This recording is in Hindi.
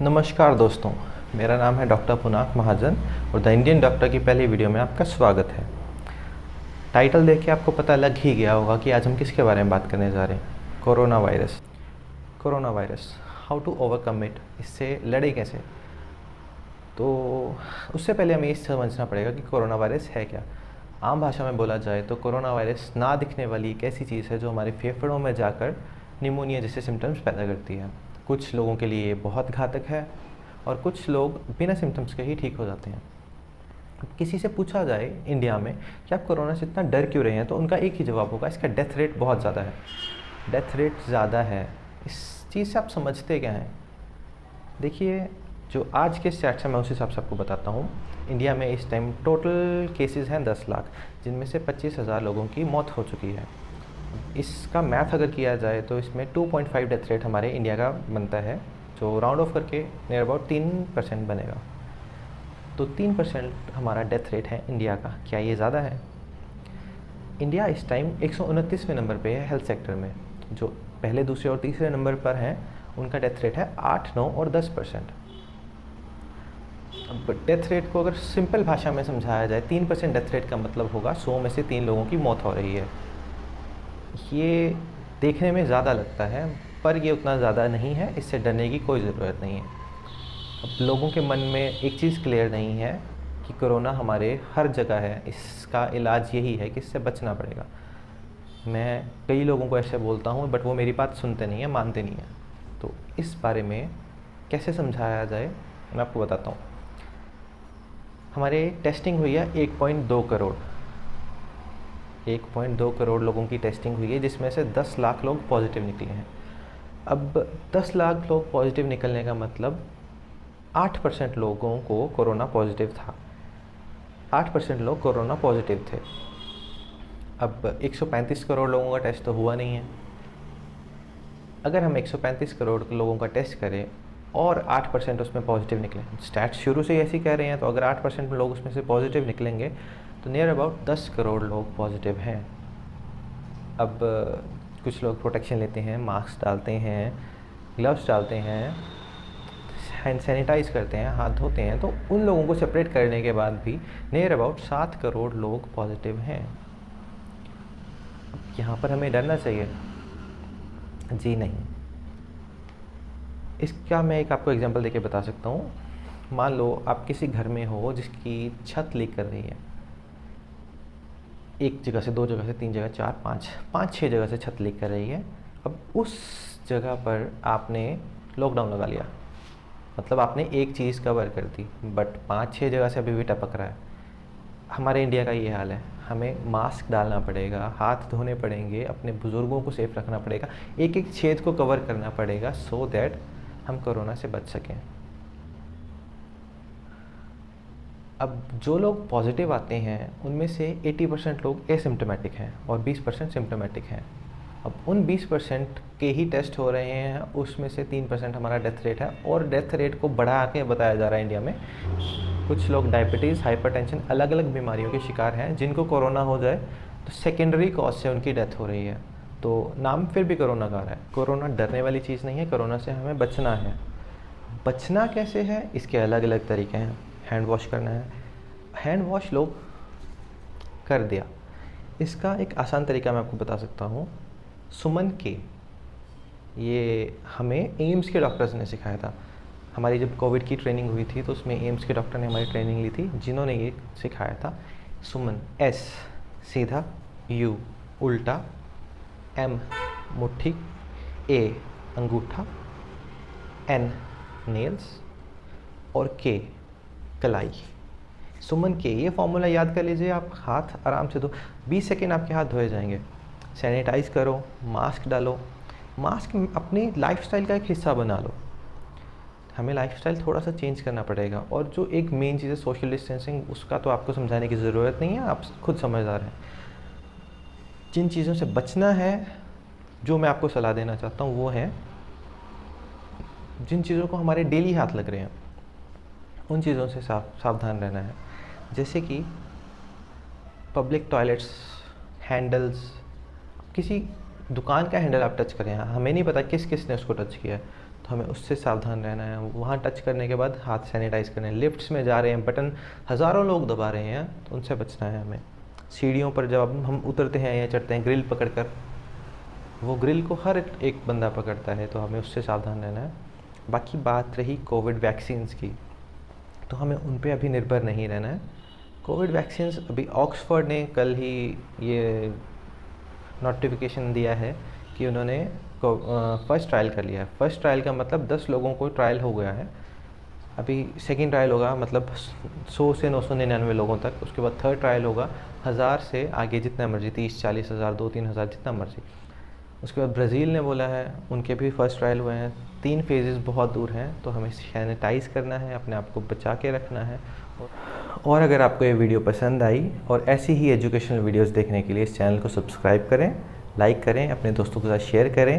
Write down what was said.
नमस्कार दोस्तों, मेरा नाम है डॉक्टर पुनाक महाजन और द इंडियन डॉक्टर की पहली वीडियो में आपका स्वागत है। टाइटल देख के आपको पता लग ही गया होगा कि आज हम किसके बारे में बात करने जा रहे हैं। Corona virus, how to overcome it, इससे लड़े कैसे। तो उससे पहले हमें ये समझना पड़ेगा कि कोरोना वायरस है क्या। आम भाषा में बोला जाए तो कोरोना वायरस ना दिखने वाली एक ऐसी चीज़ है जो हमारे फेफड़ों में जाकर निमोनिया जैसे सिम्टम्स पैदा करती है। कुछ लोगों के लिए ये बहुत घातक है और कुछ लोग बिना सिम्टम्स के ही ठीक हो जाते हैं। किसी से पूछा जाए इंडिया में कि आप कोरोना से इतना डर क्यों रहे हैं, तो उनका एक ही जवाब होगा, इसका डेथ रेट बहुत ज़्यादा है। डेथ रेट ज़्यादा है, इस चीज़ से आप समझते क्या हैं। देखिए, जो आज के स्टैट्स हैं मैं उस हिसाब से आपको बताता हूँ। इंडिया में इस टाइम टोटल केसेस हैं 10 लाख, जिनमें से 25,000 लोगों की मौत हो चुकी है। इसका मैथ अगर किया जाए तो इसमें 2.5 डेथ रेट हमारे इंडिया का बनता है, जो राउंड ऑफ करके नियर अबाउट 3% बनेगा। तो 3% हमारा डेथ रेट है इंडिया का। क्या ये ज़्यादा है? इंडिया इस टाइम 129वें नंबर पे है हेल्थ सेक्टर में। जो पहले, दूसरे और तीसरे नंबर पर हैं उनका डेथ रेट है 8, 9 और 10%। अब डेथ रेट को अगर सिंपल भाषा में समझाया जाए, 3% डेथ रेट का मतलब होगा 100 में से 3 लोगों की मौत हो रही है। ये देखने में ज़्यादा लगता है पर ये उतना ज़्यादा नहीं है, इससे डरने की कोई ज़रूरत नहीं है। अब लोगों के मन में एक चीज़ क्लियर नहीं है कि कोरोना हमारे हर जगह है, इसका इलाज यही है कि इससे बचना पड़ेगा। मैं कई लोगों को ऐसे बोलता हूँ बट वो मेरी बात सुनते नहीं हैं, मानते नहीं हैं। तो इस बारे में कैसे समझाया जाए मैं आपको बताता हूँ। हमारे टेस्टिंग हुई है 1.2 करोड़ 1.2 करोड़ लोगों की टेस्टिंग हुई है, जिसमें से 10 लाख लोग पॉजिटिव निकले हैं। अब 10 लाख लोग पॉजिटिव निकलने का मतलब 8% लोगों को कोरोना पॉजिटिव था। 8% लोग कोरोना पॉजिटिव थे। अब 135 करोड़ लोगों का टेस्ट तो हुआ नहीं है। अगर हम 135 करोड़ लोगों का टेस्ट करें और 8% उसमें पॉजिटिव निकले, स्टैट्स शुरू से ही ऐसी कह रहे हैं, तो अगर 8% लोग उसमें से पॉजिटिव निकलेंगे तो नियर अबाउट 10 करोड़ लोग पॉजिटिव हैं। अब कुछ लोग प्रोटेक्शन लेते हैं, मास्क डालते हैं, ग्लव्स डालते हैं, हैंड सैनिटाइज करते हैं, हाथ धोते हैं, तो उन लोगों को सेपरेट करने के बाद भी नियर अबाउट 7 करोड़ लोग पॉजिटिव हैं। यहाँ पर हमें डरना चाहिए? जी नहीं। इसका मैं एक आपको एग्जांपल देके बता सकता हूँ। मान लो आप किसी घर में हो जिसकी छत लीक कर रही है। एक जगह से, 2 जगह से, 3 जगह, 4, 5, 6 जगह से छत लीक कर रही है। अब उस जगह पर आपने लॉकडाउन लगा लिया, मतलब आपने एक चीज़ कवर कर दी, बट 5-6 जगह से अभी भी टपक रहा है। हमारे इंडिया का ये हाल है। हमें मास्क डालना पड़ेगा, हाथ धोने पड़ेंगे, अपने बुज़ुर्गों को सेफ रखना पड़ेगा, एक एक छेद को कवर करना पड़ेगा सो दैट हम कोरोना से बच सकें। अब जो लोग पॉजिटिव आते हैं उनमें से 80% लोग एसिम्टोमेटिक हैं और 20% सिम्टोमेटिक हैं। अब उन 20% के ही टेस्ट हो रहे हैं, उसमें से 3% हमारा डेथ रेट है, और डेथ रेट को बढ़ा के बताया जा रहा है इंडिया में। कुछ लोग डायबिटीज़, हाइपरटेंशन, अलग अलग बीमारियों के शिकार हैं, जिनको कोरोना हो जाए तो सेकेंडरी कॉज से उनकी डेथ हो रही है। तो नाम फिर भी कोरोना का है। कोरोना डरने वाली चीज़ नहीं है, कोरोना से हमें बचना है। बचना कैसे है, इसके अलग अलग तरीके हैं। हैंड वॉश करना है, हैंड वॉश लोग कर दिया। इसका एक आसान तरीका मैं आपको बता सकता हूँ। सुमन के, ये हमें एम्स के डॉक्टर्स ने सिखाया था। हमारी जब कोविड की ट्रेनिंग हुई थी तो उसमें एम्स के डॉक्टर ने हमारी ट्रेनिंग ली थी, जिन्होंने ये सिखाया था। सुमन, एस सीधा, यू उल्टा, एम मुट्ठी, ए अंगूठा, एन नेल्स और के कलाई। सुमन के, ये फॉर्मूला याद कर लीजिए। आप हाथ आराम से धो, 20 सेकेंड आपके हाथ धोए जाएंगे। सैनिटाइज़ करो, मास्क डालो। मास्क अपनी लाइफस्टाइल का एक हिस्सा बना लो। हमें लाइफस्टाइल थोड़ा सा चेंज करना पड़ेगा। और जो एक मेन चीज़ है सोशल डिस्टेंसिंग, उसका तो आपको समझाने की ज़रूरत नहीं है, आप खुद समझदार हैं। जिन चीज़ों से बचना है, जो मैं आपको सलाह देना चाहता हूँ, वो है जिन चीज़ों को हमारे डेली हाथ लग रहे हैं उन चीज़ों से सावधान रहना है। जैसे कि पब्लिक टॉयलेट्स, हैंडल्स, किसी दुकान का हैंडल आप टच करें, हमें नहीं पता किस किस ने उसको टच किया है, तो हमें उससे सावधान रहना है। वहाँ टच करने के बाद हाथ सैनिटाइज करने हैं। लिफ्ट्स में जा रहे हैं, बटन हज़ारों लोग दबा रहे हैं, तो उनसे बचना है हमें। सीढ़ियों पर जब हम उतरते हैं या चढ़ते हैं, ग्रिल पकड़कर, वो ग्रिल को हर एक बंदा पकड़ता है, तो हमें उससे सावधान रहना है। बाकी बात रही कोविड वैक्सीन्स की, तो हमें उन पे अभी निर्भर नहीं रहना है। कोविड वैक्सीन्स अभी ऑक्सफोर्ड ने कल ही ये नोटिफिकेशन दिया है कि उन्होंने फर्स्ट ट्रायल कर लिया है। फर्स्ट ट्रायल का मतलब 10 लोगों को ट्रायल हो गया है, अभी सेकेंड ट्रायल होगा, मतलब 100 से 999 लोगों तक। उसके बाद थर्ड ट्रायल होगा 1000 से आगे, जितना मर्जी, 30-40 हज़ार, 2-3 हज़ार, जितना मर्जी। उसके बाद ब्राज़ील ने बोला है, उनके भी फर्स्ट ट्रायल हुए हैं। 3 फेजेस बहुत दूर हैं, तो हमें सैनिटाइज़ करना है, अपने आप को बचा के रखना है। और अगर आपको ये वीडियो पसंद आई और ऐसी ही एजुकेशनल वीडियोस देखने के लिए इस चैनल को सब्सक्राइब करें, लाइक करें, अपने दोस्तों के साथ शेयर करें।